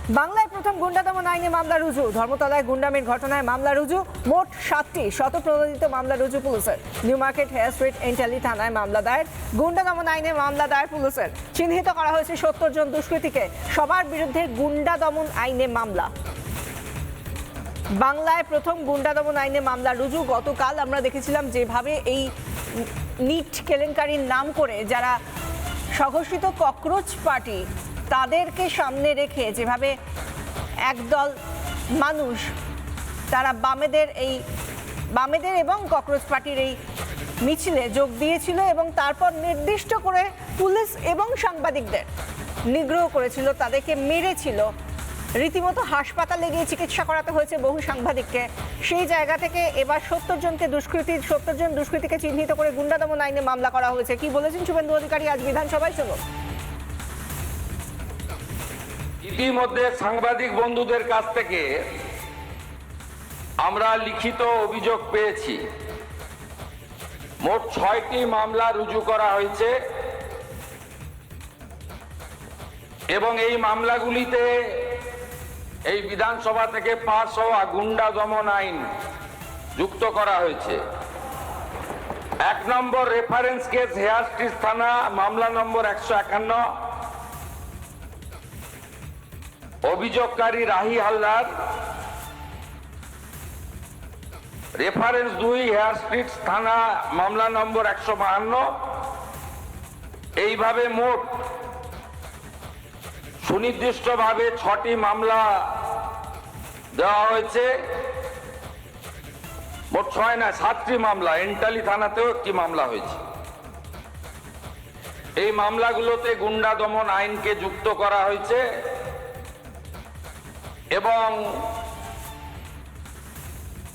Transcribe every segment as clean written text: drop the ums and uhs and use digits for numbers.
বাংলায় প্রথম গুন্ডা দমন আইনে মামলা রুজু। ধর্মতলায় গুন্ডামির ঘটনায় মামলা রুজু। মোট 7টি শতপ্রণোদিত মামলা রুজু পুলিশের। New Market Hare Street Entally থানায় মামলা দায়ের। গুন্ডা দমন আইনে মামলা দায়ের পুলিশের। চিহ্নিত করা হয়েছে 70 জন দুষ্কৃতীকে। সবার বিরুদ্ধে গুন্ডা দমন আইনে মামলা। বাংলায় প্রথম গুন্ডা দমন আইনে মামলা রুজু। গতকাল আমরা দেখেছিলাম যেভাবে এই নিট কেলেঙ্কারির নাম করে যারা স্বঘোষিত ককরোচ পার্টি তাদেরকে সামনে রেখে যেভাবে একদল মানুষ তারা বামেদের এবং ককরোচ পার্টির এই মিছিলে যোগ দিয়েছিল এবং তারপর নির্দিষ্ট করে পুলিশ এবং সাংবাদিকদের নিগ্রহ করেছিল, তাদেরকে মেরেছিল, রীতিমতো হাসপাতালে গিয়ে চিকিৎসা করাতে হয়েছে বহু সাংবাদিককে। সেই জায়গা থেকে এবার 70 জন দুষ্কৃতীকে চিহ্নিত করে গুন্ডা দমন আইনে মামলা করা হয়েছে। কি বলেছেন শুভেন্দু অধিকারী আজ বিধানসভায়? চলুন। ইতিমধ্যে সাংবাদিক বন্ধুদের কাছ থেকে আমরা লিখিত অভিযোগ পেয়েছি। মোট 6টি মামলা রুজু করা হয়েছে এবং এই মামলাগুলিতে এই বিধানসভা থেকে পাস হওয়া গুন্ডা দমন আইন যুক্ত করা হয়েছে। 1 নম্বর রেফারেন্স কেস হেয়ার স্ট্রিট থানা, মামলা নম্বর 151। অভিযোগকারী Rahi Haldar. Reference 2 Hare Street থানা, মামলা নম্বর 152। এইভাবে মোট সুনির্দিষ্টভাবে 6টি মামলা দেওয়া হয়েছে। মোট 6 না 7টি মামলা। এন্টালি থানাতেও একটি মামলা হয়েছে। এই মামলাগুলোতে গুন্ডা দমন আইনকে যুক্ত করা হয়েছে এবং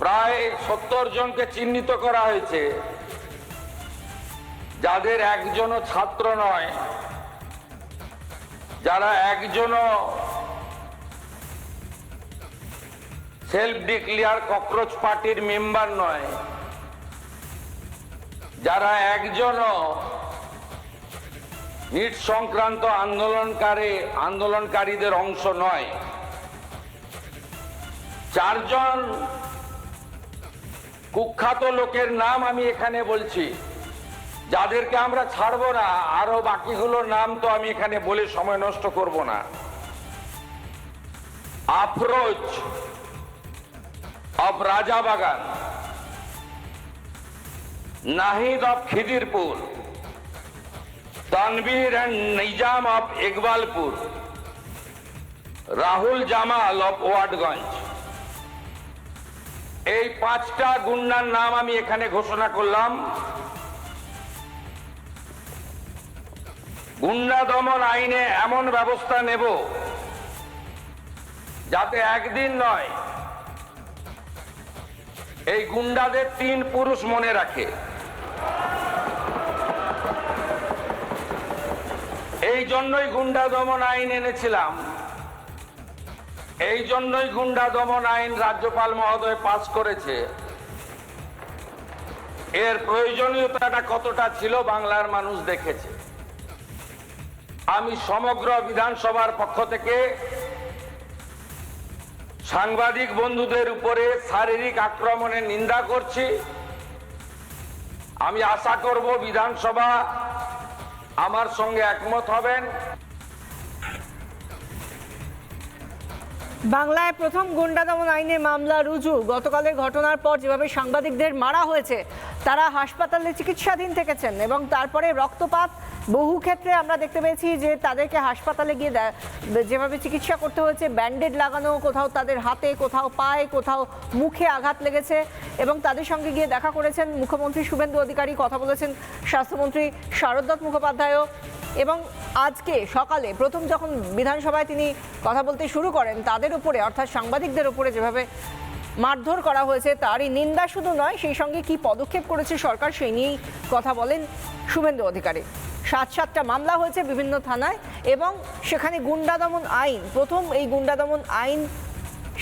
প্রায় 70 জনকে চিহ্নিত করা হয়েছে, যাদের একজনও ছাত্র নয়, যারা একজনও সেলফ ডিক্লেয়ার ককরোচ পার্টির মেম্বার নয়, যারা একজনও নিট সংক্রান্ত আন্দোলনকারীদের অংশ নয়। 4 জন কুখ্যাত লোকের নাম আমি এখানে বলছি, যাদেরকে আমরা ছাড়বো না। আরো বাকিগুলোর নাম তো আমি এখানে বলে সময় নষ্ট করব না। Afroz of Rajabagan, Nahid of Khidirpur, Tanvir and Nizam of Ikbalpur, Rahul Jamal of Watgunge. এই 5টা গুন্ডার নাম আমি এখানে ঘোষণা করলাম। গুন্ডা দমন আইনে এমন ব্যবস্থা নেব যাতে একদিন নয়, এই গুন্ডাদের 3 পুরুষ মনে রাখে। এই জন্যই গুন্ডা দমন আইন এনেছিলাম। এই জন্যই গুন্ডা দমন আইন রাজ্যপাল মহোদয় পাস করেছে। এর প্রয়োজনীয়তাটা কতটা ছিল বাংলার মানুষ দেখেছে। আমি সমগ্র বিধানসভার পক্ষ থেকে সাংবাদিক বন্ধুদের উপরে শারীরিক আক্রমণের নিন্দা করছি। আমি আশা করব বিধানসভা আমার সঙ্গে একমত হবেন। বাংলায় প্রথম গুন্ডা দমন আইনে মামলা রুজু। গতকালের ঘটনার পর যেভাবে সাংবাদিকদের মারা হয়েছে, তারা হাসপাতালে চিকিৎসাধীন থেকেছেন এবং তারপরে রক্তপাত, বহু ক্ষেত্রে আমরা দেখতে পেয়েছি যে তাদেরকে হাসপাতালে গিয়ে যেভাবে চিকিৎসা করতে হয়েছে, ব্যান্ডেড লাগানো, কোথাও তাদের হাতে, কোথাও পায়ে, কোথাও মুখে আঘাত লেগেছে এবং তাদের সঙ্গে গিয়ে দেখা করেছেন মুখ্যমন্ত্রী শুভেন্দু অধিকারী, কথা বলেছেন স্বাস্থ্যমন্ত্রী শারদ মুখোপাধ্যায়ও। এবং আজকে সকালে প্রথম যখন বিধানসভায় তিনি কথা বলতে শুরু করেন, তাদের উপরে অর্থাৎ সাংবাদিকদের উপরে যেভাবে মারধর করা হয়েছে তারই নিন্দা শুধু নয়, সেই সঙ্গে কি পদক্ষেপ করেছে সরকার সেই নিয়েই কথা বলেন শুভেন্দু অধিকারী। 7টা মামলা হয়েছে বিভিন্ন থানায় এবং সেখানে গুন্ডা দমন আইন, প্রথম এই গুন্ডা দমন আইন,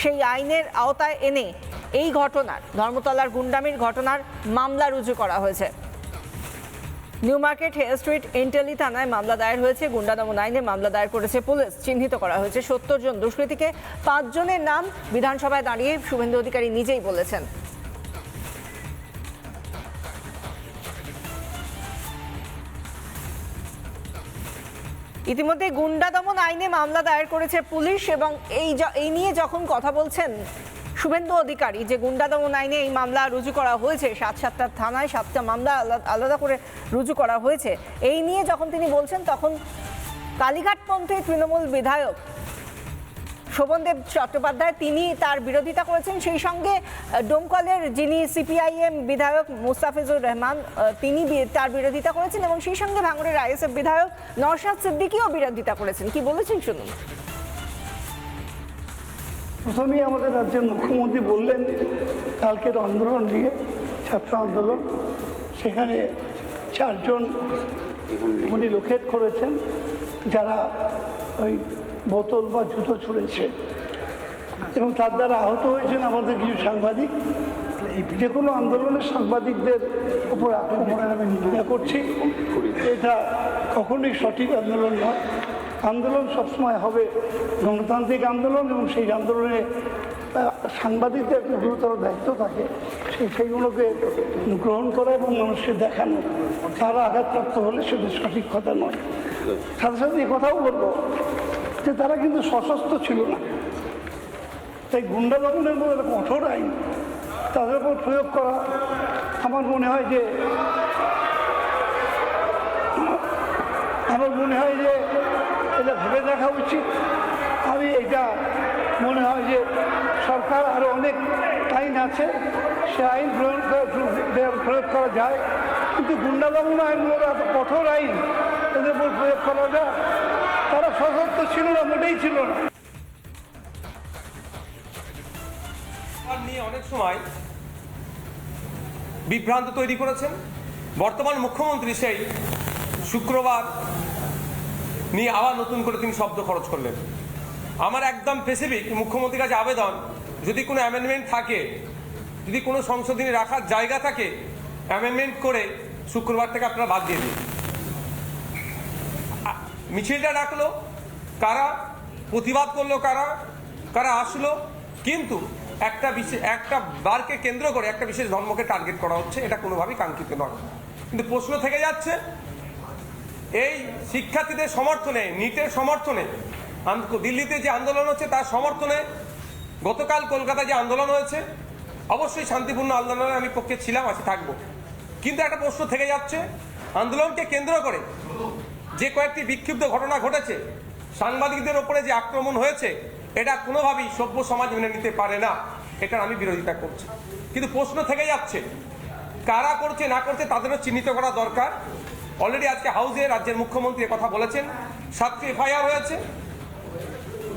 সেই আইনের আওতায় এনে এই ঘটনার, ধর্মতলার গুন্ডামির ঘটনার মামলা রুজু করা হয়েছে। নিউ মার্কেট হেয়ার স্ট্রিট ইন্টেলি থানায় মামলা দায়ের হয়েছে। গুন্ডা দমন আইনে মামলা দায়ের করেছে পুলিশ। চিহ্নিত করা হয়েছে 70 জন দুষ্কৃতীকে। 5 জনের নাম বিধানসভায় দাঁড়িয়ে শুভেন্দু অধিকারী নিজেই বলেছেন। ইতিমধ্যে গুন্ডা দমন আইনে মামলা দায়ের করেছে পুলিশ এবং এই নিয়ে যখন কথা বলছেন শুভেন্দু অধিকারী যে গুন্ডা দমন আইনে এই মামলা রুজু করা হয়েছে, 7টা থানায় 7টা মামলা আলাদা করে রুজু করা হয়েছে, এই নিয়ে যখন তিনি বলছেন তখন কালীঘাটপন্থী তৃণমূল বিধায়ক শোভনদেব চট্টোপাধ্যায় তিনি তার বিরোধিতা করেছেন। সেই সঙ্গে ডোমকলের যিনি সিপিআইএম বিধায়ক মুস্তাফিজুর রহমান তিনি তার বিরোধিতা করেছেন এবং সেই সঙ্গে ভাঙড়ের আইএসএফ বিধায়ক নওশাদ সিদ্দিকীও বিরোধিতা করেছেন। কি বলেছেন শুনুন। প্রথমেই আমাদের রাজ্যের মুখ্যমন্ত্রী বললেন কালকের আন্দোলন নিয়ে, ছাত্র আন্দোলন, সেখানে 4 জন উনি লোকেট করেছেন যারা ওই বোতল বা জুতো ছুঁড়েছে এবং তার দ্বারা আহত হয়েছেন আমাদের কিছু সাংবাদিক। যে কোনো আন্দোলনের সাংবাদিকদের উপর আক্রমণের আমি নিন্দা করছি। এটা কখনোই সঠিক আন্দোলন নয়। আন্দোলন সবসময় হবে গণতান্ত্রিক আন্দোলন এবং সেই আন্দোলনে সাংবাদিকদের একটা গুরুতর দায়িত্ব থাকে, সেইগুলোকে গ্রহণ করা এবং মানুষকে দেখানো। তারা আঘাতপ্রাপ্ত হলে সেটা সঠিক কথা নয়। সাথে সাথে এই কথাও বলবো যে তারা কিন্তু সশস্ত্র ছিল না, তাই গুন্ডা দমনের মতো একটা কঠোর আইন তাদের উপর প্রয়োগ করা আমার মনে হয় যে এটা ভেবে দেখা উচিত। আমি এটা মনে হয় যে সরকার আরও অনেক আইন আছে, সে আইন প্রয়োগ করা যায়, কিন্তু গুন্ডা দমন আইনগুলো এত কঠোর আইন এদের উপর প্রয়োগ করা যায়। তারা সশস্ত্র ছিল না, মোটেই ছিল না। নিয়ে অনেক সময় বিভ্রান্ত তৈরি করেছেন। বর্তমান মুখ্যমন্ত্রী সেই শুক্রবার নিয়ে আবার নতুন করে তিনি শব্দ খরচ করলেন। আমার একদম স্পেসিফিক মুখ্যমন্ত্রীর কাছে আবেদন, যদি কোনো অ্যামেন্ডমেন্ট থাকে, যদি কোনো সংশোধনী রাখার জায়গা থাকে, অ্যামেন্ডমেন্ট করে শুক্রবার থেকে আপনারা বাদ দিয়ে দিন। মিছিলটা ডাকলো কারা, প্রতিবাদ করলো কারা, কারা আসলো, কিন্তু একটা বারকে কেন্দ্র করে একটা বিশেষ ধর্মকে টার্গেট করা হচ্ছে, এটা কোনোভাবেই কাঙ্ক্ষিত নয়। কিন্তু প্রশ্ন থেকে যাচ্ছে, এই শিক্ষার্থীদের সমর্থনে, নিটের সমর্থনে, দিল্লিতে যে আন্দোলন হচ্ছে তার সমর্থনে গতকাল কলকাতায় যে আন্দোলন হয়েছে, অবশ্যই শান্তিপূর্ণ আন্দোলনের আমি পক্ষে ছিলাম, আছি, থাকবো। কিন্তু একটা প্রশ্ন থেকে যাচ্ছে, আন্দোলনকে কেন্দ্র করে যে কয়েকটি বিক্ষিপ্ত ঘটনা ঘটেছে, সাংবাদিকদের ওপরে যে আক্রমণ হয়েছে, এটা কোনোভাবেই সভ্য সমাজ মেনে নিতে পারে না। এটার আমি বিরোধিতা করছি। কিন্তু প্রশ্ন থেকে যাচ্ছে, কারা করছে না করছে তাদেরও চিহ্নিত করা দরকার। অলরেডি আজকে হাউসে রাজ্যের মুখ্যমন্ত্রী কথা বলেছেন, 7টি এফআইআর হয়েছে।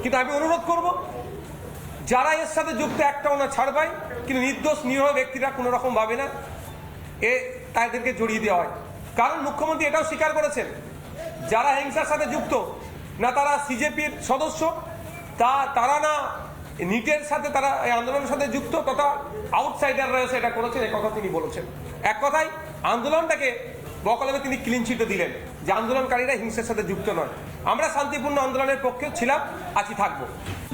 কিন্তু আমি অনুরোধ করব, যারা এর সাথে যুক্ত একটাও না ছাড় পায়, কিন্তু নির্দোষ নিরীহ ব্যক্তিরা কোনো রকম ভাবে না তাদেরকে জড়িয়ে দেওয়া হয়। কারণ মুখ্যমন্ত্রী এটাও স্বীকার করেছেন, যারা হিংসার সাথে যুক্ত না তারা সিজেপির সদস্য, তারা না নিটের সাথে, তারা এই আন্দোলনের সাথে যুক্ত, তথা আউটসাইডার রয়েছে, এটা করেছেন, এই কথা তিনি বলেছেন। এক কথায় আন্দোলনটাকে বকলমে তিনি ক্লিন চিটও দিলেন যে আন্দোলনকারীরা হিংসার সাথে যুক্ত নয়। আমরা শান্তিপূর্ণ আন্দোলনের পক্ষে ছিলাম, আছি, থাকবো।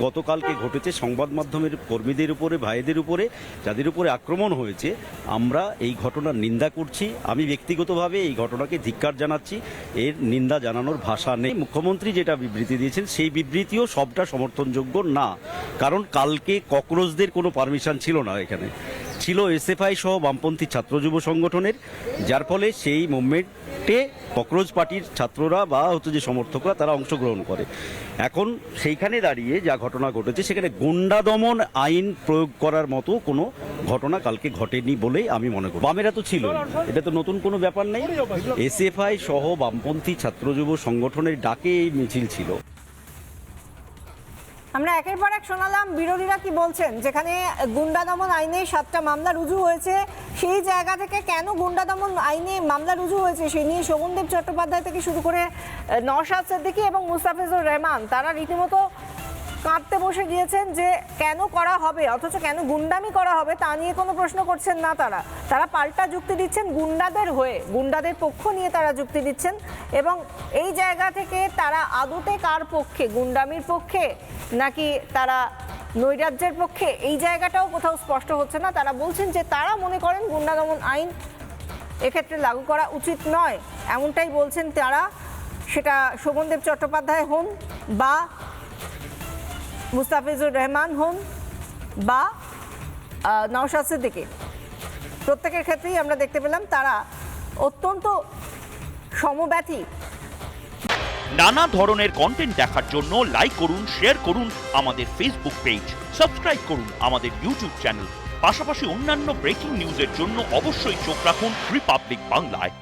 গতকালকে ঘটেছে সংবাদ মাধ্যমের কর্মীদের উপরে, ভাইদের উপরে, যাদের উপরে আক্রমণ হয়েছে, আমরা এই ঘটনার নিন্দা করছি। আমি ব্যক্তিগতভাবে এই ঘটনাকে ধিক্কার জানাচ্ছি। এর নিন্দা জানানোর ভাষা নেই। মুখ্যমন্ত্রী যেটা বিবৃতি দিয়েছেন সেই বিবৃতিও সবটা সমর্থনযোগ্য না, কারণ কালকে ককরোচদের কোনো পারমিশন ছিল না। এখানে ছিল এসএফআই সহ বামপন্থী ছাত্র যুব সংগঠনের, যার ফলে সেই মুভমেন্টে ককরোচ পার্টির ছাত্ররা বা যে সমর্থকরা তারা অংশগ্রহণ করে। এখন সেইখানে দাঁড়িয়ে যা ঘটনা ঘটেছে, সেখানে গুন্ডা দমন আইন প্রয়োগ করার মতো কোনো ঘটনা কালকে ঘটেনি বলেই আমি মনে করি। বামেরা তো ছিল, এটা তো নতুন কোনো ব্যাপার নেই। এসএফআই সহ বামপন্থী ছাত্র যুব সংগঠনের ডাকে এই মিছিল ছিল। আমরা একের পর এক শোনালাম বিরোধীরা কি বলছেন। যেখানে গুন্ডা দমন আইনে 7টা মামলা রুজু হয়েছে, সেই জায়গা থেকে কেন গুন্ডা দমন আইনে মামলা রুজু হয়েছে সেই নিয়ে শোভনদেব চট্টোপাধ্যায় থেকে শুরু করে নওশাদ সিদ্দিকী এবং মুস্তাফিজুর রহমান তারা রীতিমতো কাঁদতে বসে গিয়েছেন যে কেন করা হবে, অথচ কেন গুন্ডামি করা হবে তা নিয়ে কোনো প্রশ্ন করছেন না। তারা পাল্টা যুক্তি দিচ্ছেন গুন্ডাদের হয়ে, গুন্ডাদের পক্ষ নিয়ে তারা যুক্তি দিচ্ছেন। এবং এই জায়গা থেকে তারা আদতে কার পক্ষে, গুন্ডামির পক্ষে নাকি তারা নৈরাজ্যের পক্ষে, এই জায়গাটাও কোথাও স্পষ্ট হচ্ছে না। তারা বলছেন যে তারা মনে করেন গুন্ডা দমন আইন এক্ষেত্রে লাগু করা উচিত নয়, এমনটাই বলছেন তারা। সেটা শোভনদেব চট্টোপাধ্যায় হন বা মুস্তাফিজুর রহমান হন বা নওশাদ সিদ্দিকী, প্রত্যেকের ক্ষেত্রেই আমরা দেখতে পেলাম তারা অত্যন্ত সমব্যথী। নানা ধরনের কন্টেন্ট দেখার জন্য লাইক করুন, শেয়ার করুন আমাদের ফেসবুক পেজ, সাবস্ক্রাইব করুন আমাদের ইউটিউব চ্যানেল। পাশাপাশি অন্যান্য ব্রেকিং নিউজের জন্য অবশ্যই চোখ রাখুন রিপাবলিক বাংলায়।